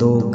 2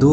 2